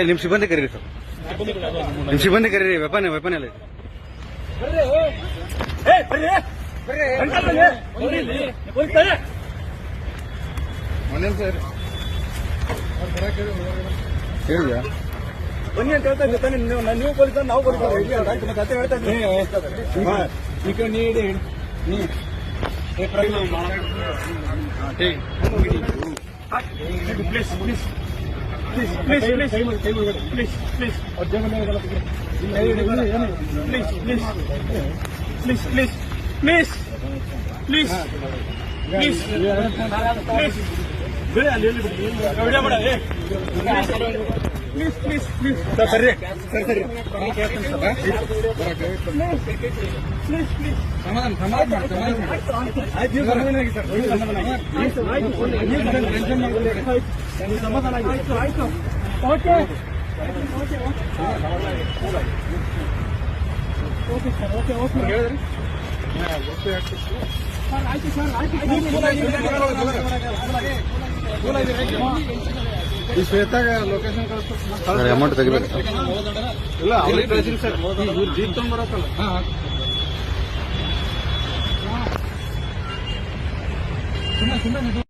ನಿಮ್ ಸಿಬ್ಬಂದಿ ಕರೀರಿ ಸರ್, ನಿಮ್ ಸಿಬ್ಬಂದಿ ಕರೀರಿ. ವೆಪನ್ ಎಲ್ಲ ಹೇಳಿದ್ಯಾ? ಬನ್ನಿ ಅಂತ ಹೇಳ್ತಾ ಇದ್ದೀನಿ. ನೀವು ಪೊಲೀಸ್, ನಾವು ಪೊಲೀಸ್ ಮತ್ತೆ ಹೇಳ್ತಾ ಇದ್ದೀನಿ. ಈ ಶ್ವೇತಾಗ ಲೊಕೇಶನ್ ಅಮೌಂಟ್ ತೆಗಿಬೇಕು. ಇಲ್ಲ ಅವ್ರಿಗೆ ಕಳಿಸಿಲ್ಲ ಸರ್. ಜೀಪ್ ತಗೊಂಡ್ಬರತ್ತಲ್ಲ.